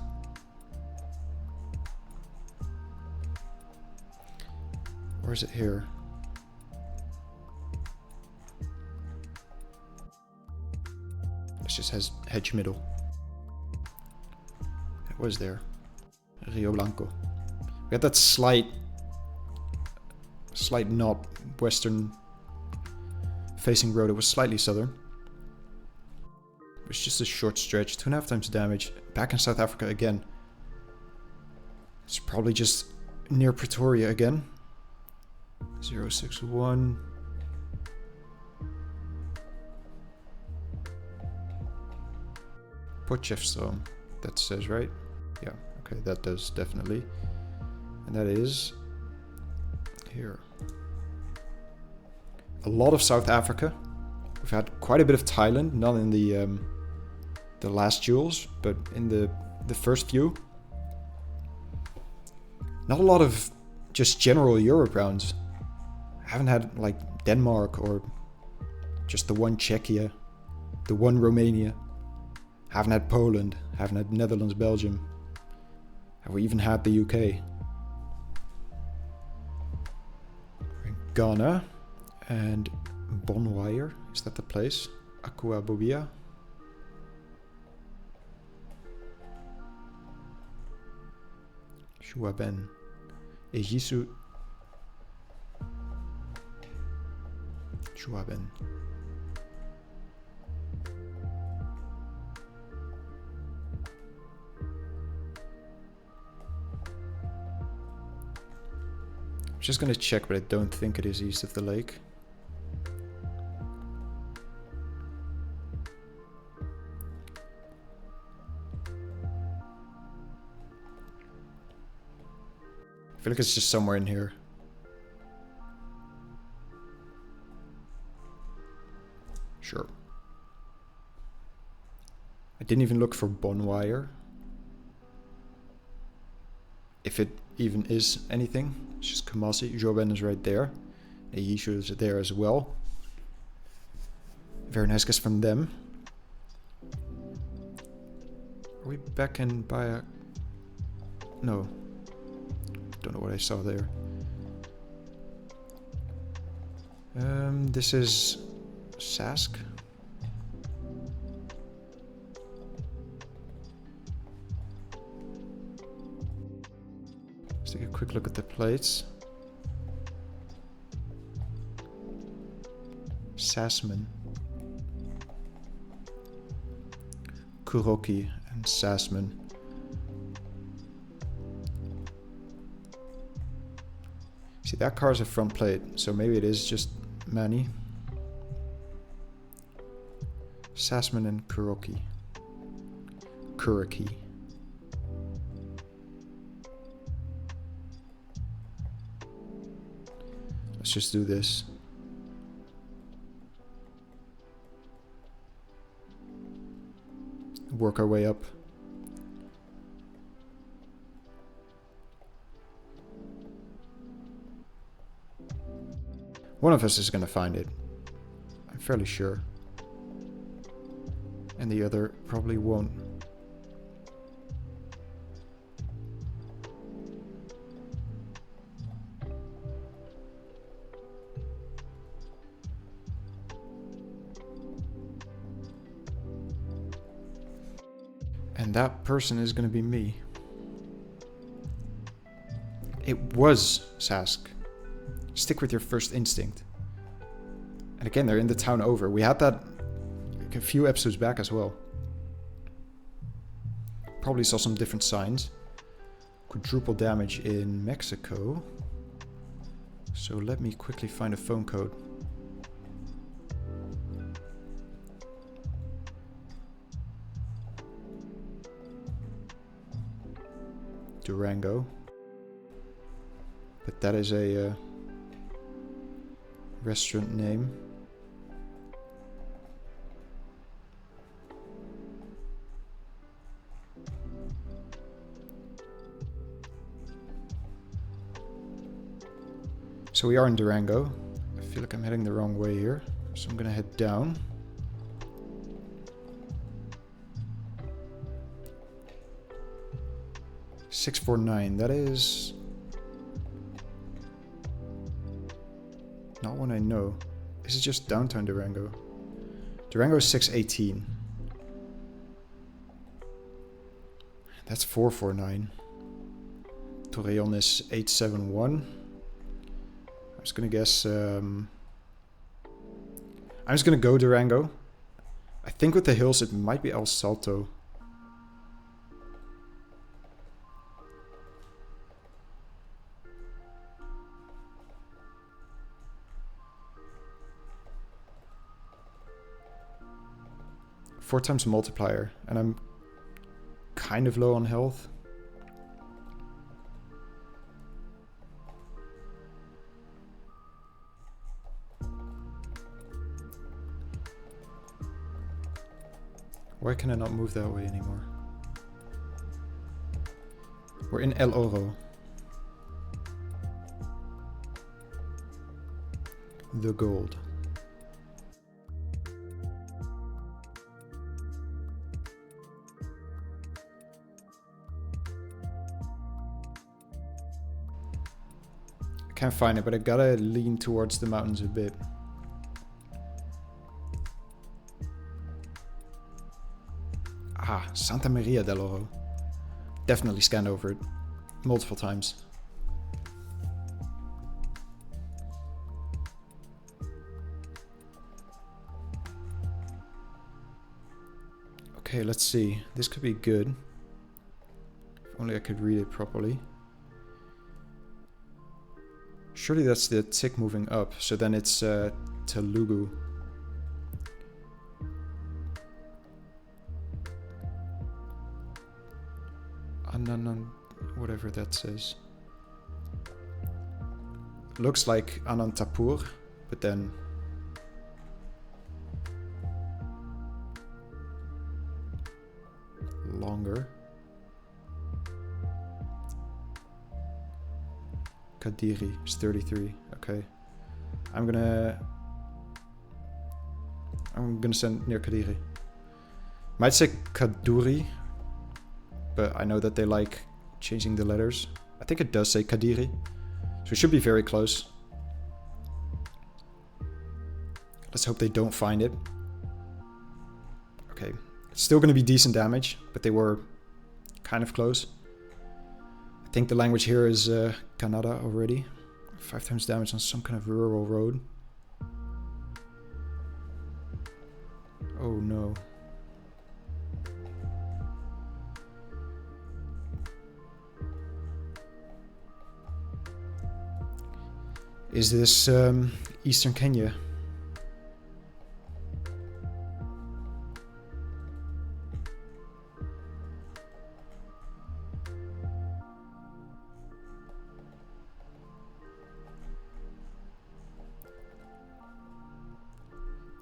Speaker 1: Or is it here? This just has hedge middle. It was there. Rio Blanco. We had that slight knob western facing road. It was slightly southern. It was just a short stretch. 2.5 times damage. Back in South Africa again. It's probably just near Pretoria again. 061. Potchefstroom. That says right. Yeah, okay, that does definitely. And that is here. A lot of South Africa. We've had quite a bit of Thailand, not in the last Duels, but in the first few. Not a lot of just general Europe rounds. I haven't had like Denmark or just the one Czechia, the one Romania. Haven't had Poland, haven't had Netherlands, Belgium. Have we even had the UK? We're in Ghana and Bonwire, is that the place? Aqua Bobia. Shuaben. Ejisu. Shuaben. I'm just gonna check, but I don't think it is east of the lake. I feel like it's just somewhere in here. Sure. I didn't even look for Bonwire. If it even is anything. It's just Kumasi. Joben is right there. Yishu is there as well. Very nice guess from them. Are we back in Baya? No. Don't know what I saw there. This is Sask. Let's take a quick look at the plates. Sasman, Kuroki, and Sasman. See, that car is a front plate, so maybe it is just Manny. Sasman and Kuroki. Kuroki. Let's just do this. Work our way up. One of us is going to find it. I'm fairly sure. And the other probably won't. And that person is going to be me. It was Sask. Stick with your first instinct. And again, they're in the town over. We had that like a few episodes back as well. Probably saw some different signs. Quadruple damage in Mexico. So let me quickly find a phone code. Durango. but that is a restaurant name. So we are in Durango. I feel like I'm heading the wrong way here, so I'm gonna head down. $649, that is not one I know. This is just downtown Durango. Durango is $618. That's $449. Torreon is $871. I'm just gonna guess, I'm just gonna go Durango. I think with the hills it might be El Salto. Four times multiplier, and I'm kind of low on health. Why can I not move that way anymore? We're in El Oro. The gold. I can't find it, but I gotta lean towards the mountains a bit. Ah, Santa Maria del Oro. Definitely scanned over it multiple times. Okay, let's see. This could be good. If only I could read it properly. Surely that's the tick moving up, so then it's Telugu. Ananan, whatever that says. Looks like Anantapur, but then longer. Kadiri is 33. Okay, I'm gonna send near Kadiri. Might say Kaduri, but I know that they like changing the letters. I think it does say Kadiri, so it should be very close. Let's hope they don't find it. Okay, it's still gonna be decent damage, but they were kind of close. I think the language here is Kannada already. 5 times damage on some kind of rural road. Oh no. Is this Eastern Kenya?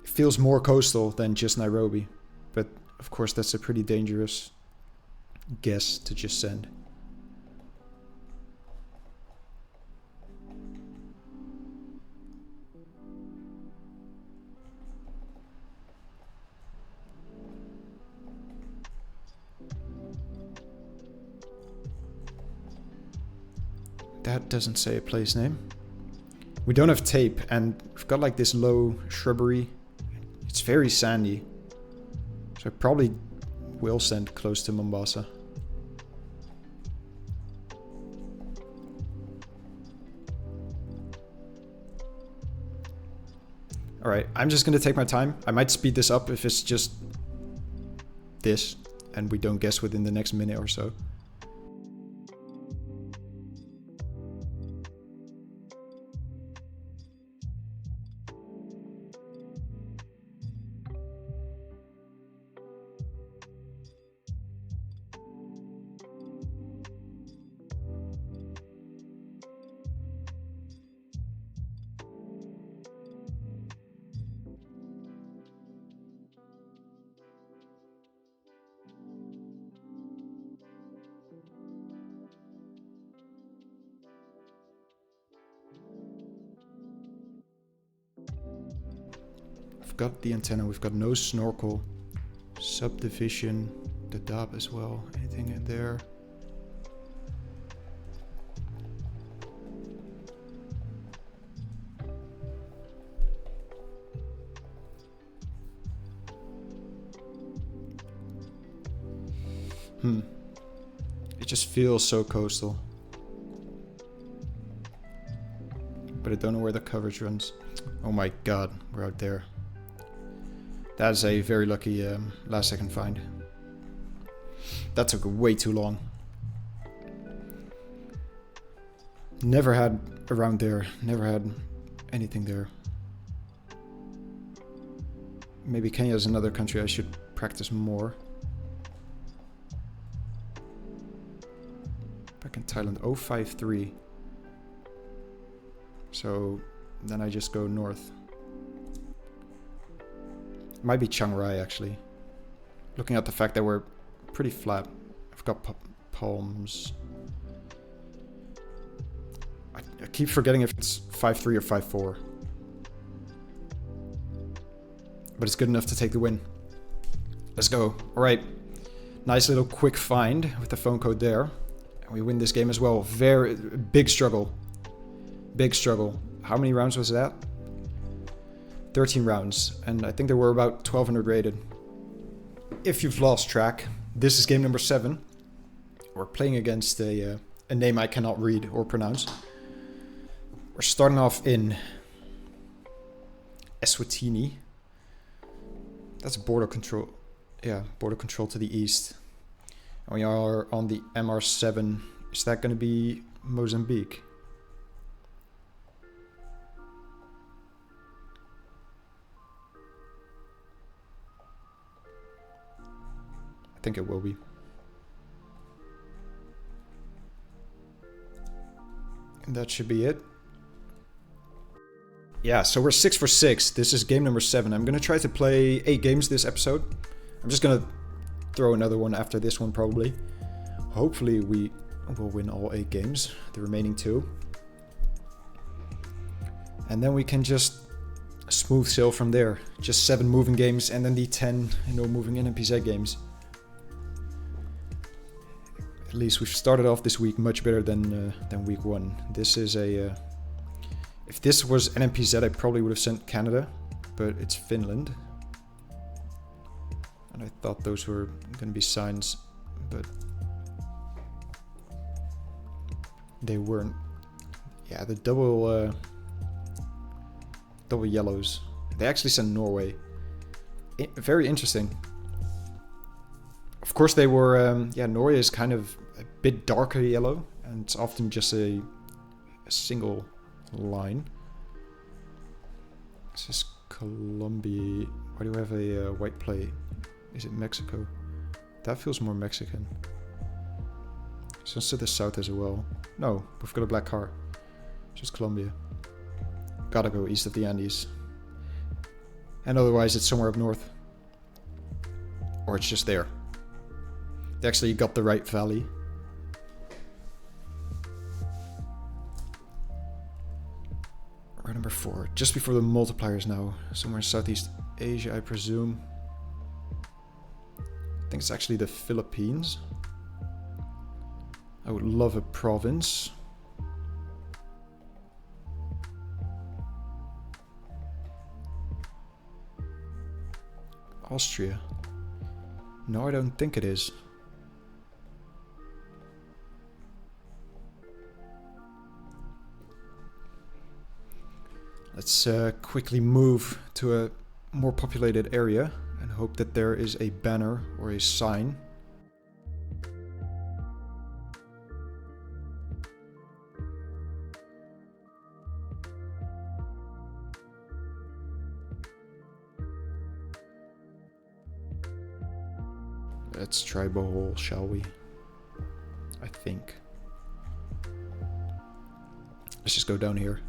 Speaker 1: Feels more coastal than just Nairobi, but of course that's a pretty dangerous guess to just send. That doesn't say a place name. We don't have tape, and we've got like this low shrubbery. It's very sandy, so I probably will send close to Mombasa. Alright, I'm just gonna take my time. I might speed this up if it's just this, and we don't guess within the next minute or so. got the antenna. We've got no snorkel. Subdivision. The dab as well. Anything in there? It just feels so coastal. But I don't know where the coverage runs. Oh my god, we're out there. That is a very lucky last second find. That took way too long. Never had around there. Never had anything there. Maybe Kenya is another country I should practice more. Back in Thailand, 053. So then I just go north. Might be Chiang Rai actually. Looking at the fact that we're pretty flat. I've got palms. I keep forgetting if it's 5-3 or 5-4. But it's good enough to take the win. Let's go. Alright. Nice little quick find with the phone code there. And we win this game as well. Very big struggle. Big struggle. How many rounds was that? 13 rounds. And I think there were about 1,200 rated. If you've lost track, this is game number 7. We're playing against a name I cannot read or pronounce. We're starting off in Eswatini. That's border control. Yeah, border control to the east. And we are on the MR7. Is that going to be Mozambique? I think it will be. And that should be it. Yeah, so we're 6 for 6. This is game number 7. I'm going to try to play 8 games this episode. I'm just going to throw another one after this one probably. Hopefully we will win all 8 games. The remaining 2. And then we can just smooth sail from there. Just 7 moving games and then the 10 no moving NPZ games. At least we've started off this week much better than week 1. This is a... if this was NMPZ, I probably would have sent Canada, but it's Finland. And I thought those were going to be signs, but they weren't. Yeah, the double yellows. They actually sent Norway. Very interesting. Of course, they were. Yeah, Norway is kind of a bit darker yellow, and it's often just a single line. This is Colombia. Why do I have a white plate? Is it Mexico? That feels more Mexican. So it's to the south as well. No, we've got a black car. Just Colombia. Gotta go east of the Andes. And otherwise it's somewhere up north. Or it's just there. They actually got the right valley. Round number 4. Just before the multipliers now. Somewhere in Southeast Asia, I presume. I think it's actually the Philippines. I would love a province. Austria. No, I don't think it is. Let's quickly move to a more populated area and hope that there is a banner or a sign. Let's try Bohol, shall we? I think. Let's just go down here.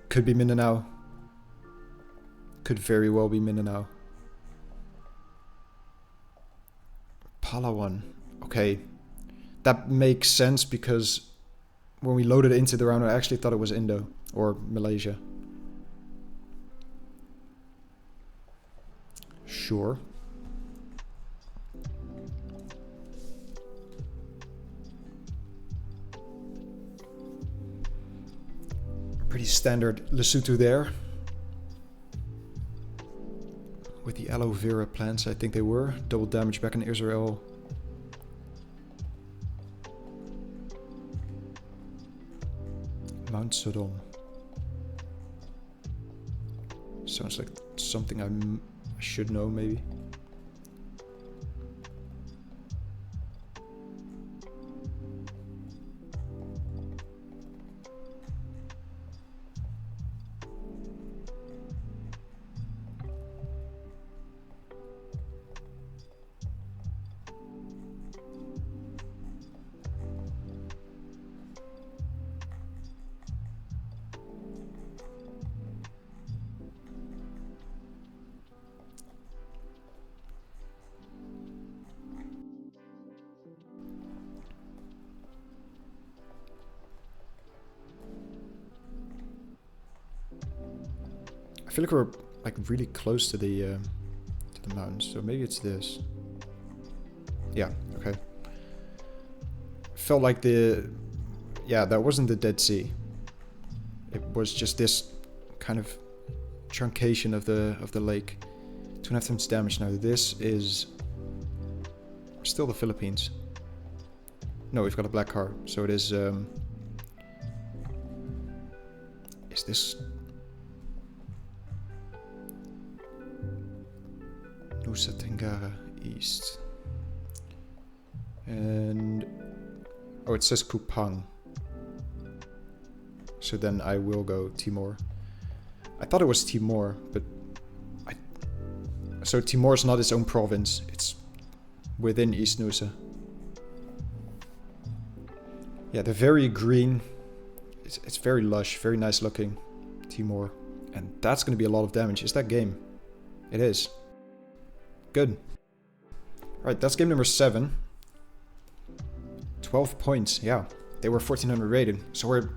Speaker 1: Could be Mindanao. Could very well be Mindanao. Palawan. Okay. That makes sense because when we loaded into the round, I actually thought it was Indo or Malaysia. sure. Pretty standard Lesotho there. With the aloe vera plants, I think they were. Double damage back in Israel. Mount Sodom. Sounds like something I should know, maybe. I feel like we're like really close to the mountains, so maybe it's this. Yeah, okay. Felt like that wasn't the Dead Sea. It was just this kind of truncation of the lake. 2.5 times damage. Now this is still the Philippines. No, we've got a black car, so it is. Is this? Nusa Tenggara East. And oh, it says Kupang. So then I will go Timor. I thought it was Timor, but so Timor is not its own province. It's within East Nusa. Yeah, they're very green. It's very lush, very nice looking. Timor. And that's going to be a lot of damage. Is that game? It is. Good. Alright, that's game number 7. 12 points, yeah. They were 1400 rated, so we're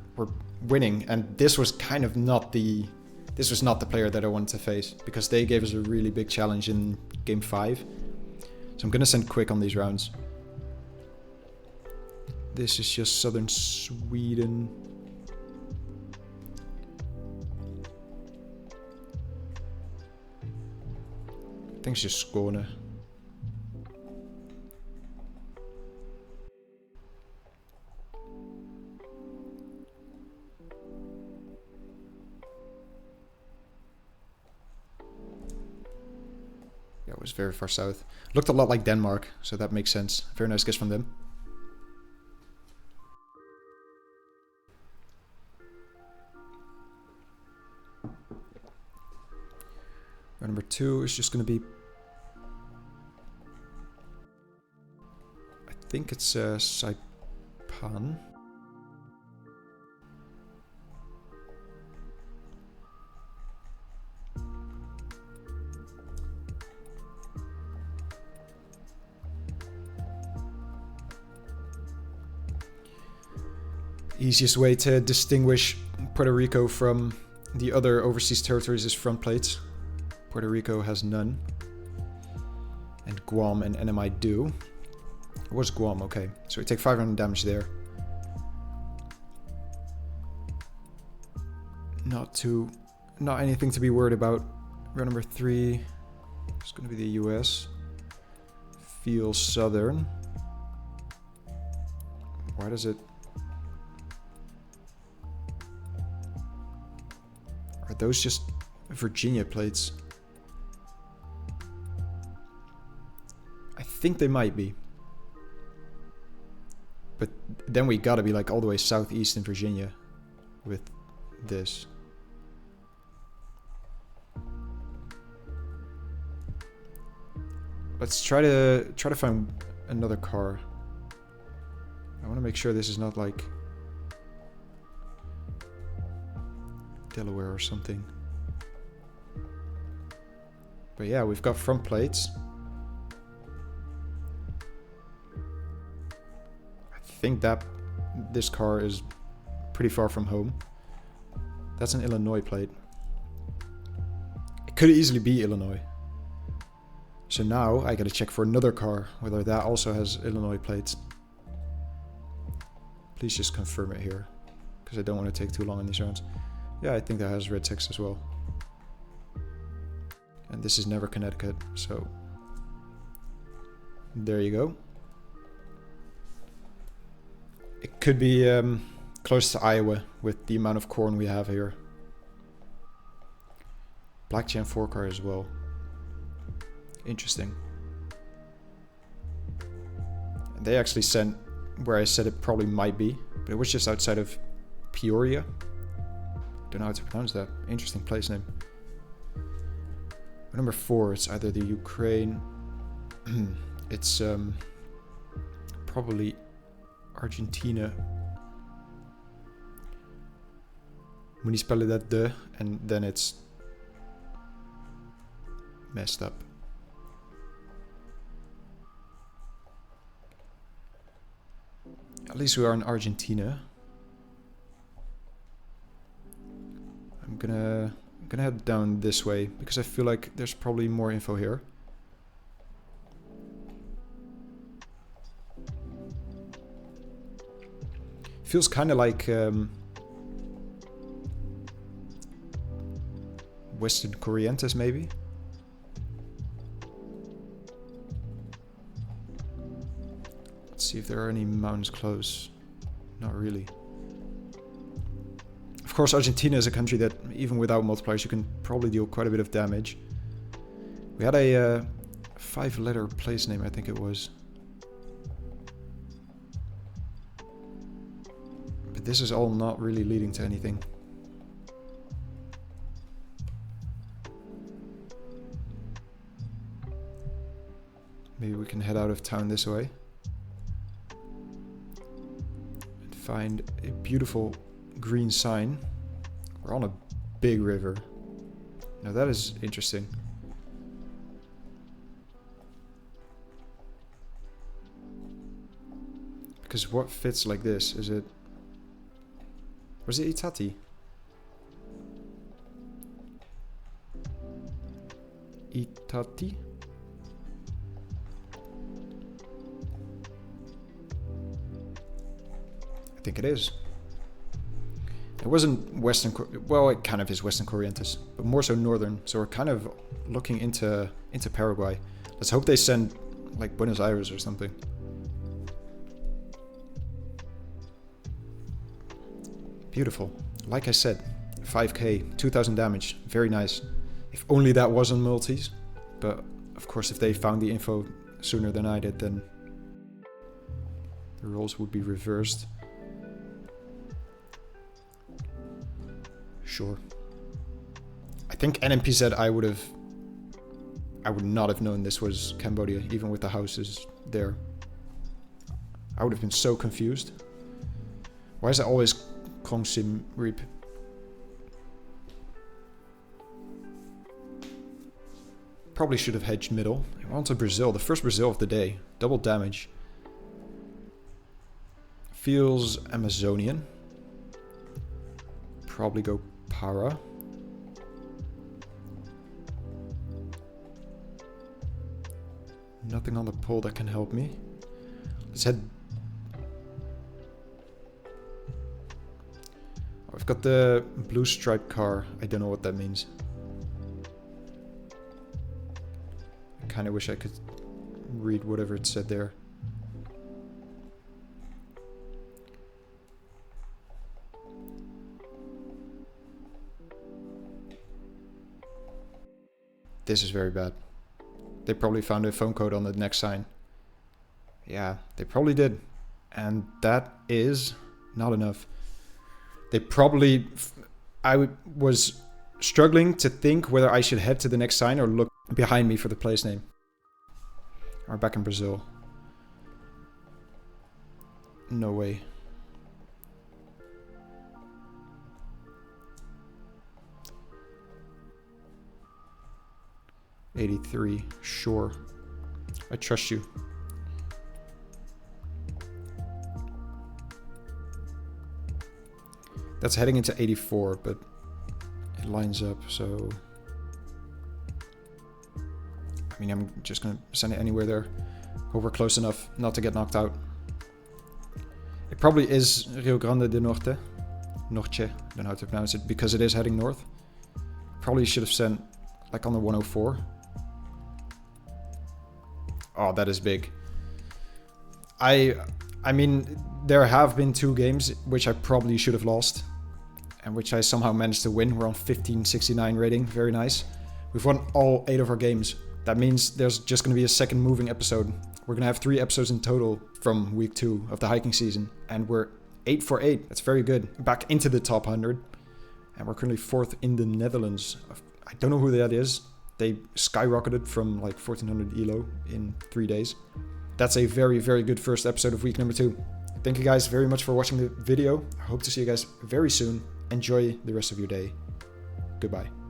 Speaker 1: winning. And this was kind of not the... This was not the player that I wanted to face, because they gave us a really big challenge in game 5. So I'm gonna send quick on these rounds. This is just southern Sweden. I think it's just Skåne. Yeah, it was very far south. Looked a lot like Denmark, so that makes sense. Very nice guess from them. Round number 2 is just going to be... I think it's Saipan. Easiest way to distinguish Puerto Rico from the other overseas territories is front plates. Puerto Rico has none. And Guam and NMI do. It was Guam, okay. So we take 500 damage there. Not anything to be worried about. Round number 3 is going to be the US. Feels southern. Why does it... Are those just Virginia plates? I think they might be. But then we gotta be like all the way southeast in Virginia with this. Let's try to find another car. I want to make sure this is not like Delaware or something. But yeah, we've got front plates. I think that this car is pretty far from home. That's an Illinois plate. It could easily be Illinois. So now I gotta check for another car, whether that also has Illinois plates. Please just confirm it here, because I don't want to take too long in these rounds. Yeah, I think that has red text as well. And this is never Connecticut, so there you go. It could be close to Iowa with the amount of corn we have here. Black Gen 4 car as well. Interesting. They actually sent where I said it probably might be, but it was just outside of Peoria. Don't know how to pronounce that. Interesting place name. Number 4, it's either the Ukraine. It's probably Argentina. Municipalidad de, and then it's messed up. At least we are in Argentina. I'm gonna head down this way because I feel like there's probably more info here. Feels kind of like Western Corrientes, maybe. Let's see if there are any mountains close. Not really. Of course, Argentina is a country that, even without multipliers, you can probably deal quite a bit of damage. We had a 5-letter place name, I think it was. But this is all not really leading to anything. Maybe we can head out of town this way. And find a beautiful green sign. We're on a big river. Now that is interesting. Because what fits like this? Is it... Was it Itati? Itati? I think it is. It wasn't Western... Well, it kind of is Western Corrientes, but more so northern. So we're kind of looking into Paraguay. Let's hope they send like Buenos Aires or something. Beautiful. Like I said, 5k, 2000 damage. Very nice. If only that was on multis. But of course, if they found the info sooner than I did, then the roles would be reversed. Sure. I think NMPZ I would not have known this was Cambodia, even with the houses there. I would have been so confused. Why is it always Kong Sim Reap? Probably should have hedged middle. On to Brazil, the first Brazil of the day. Double damage. Feels Amazonian. Probably go Para. Nothing on the pole that can help me. Let's head. I've got the blue striped car. I don't know what that means. I kind of wish I could read whatever it said there. This is very bad. They probably found a phone code on the next sign. Yeah, they probably did. And that is not enough. They probably... I was struggling to think whether I should head to the next sign or look behind me for the place name. We're back in Brazil. No way. $83, sure. I trust you. That's heading into 84, but it lines up, so I mean, I'm just gonna send it anywhere there. Hope we're close enough not to get knocked out. It probably is Rio Grande do Norte. Norte, I don't know how to pronounce it, because it is heading north. Probably should have sent like on the 104. Oh, that is big. I mean, there have been 2 games which I probably should have lost and which I somehow managed to win. We're on 1569 rating, very nice. We've won all 8 of our games. That means there's just going to be a second moving episode. We're going to have 3 episodes in total from week 2 of the hiking season, and we're 8 for 8. That's very good. Back into the top 100, and we're currently 4th in the Netherlands. I don't know who that is. They skyrocketed from like 1400 ELO in 3 days. That's a very, very good first episode of week number 2. Thank you guys very much for watching the video. I hope to see you guys very soon. Enjoy the rest of your day. Goodbye.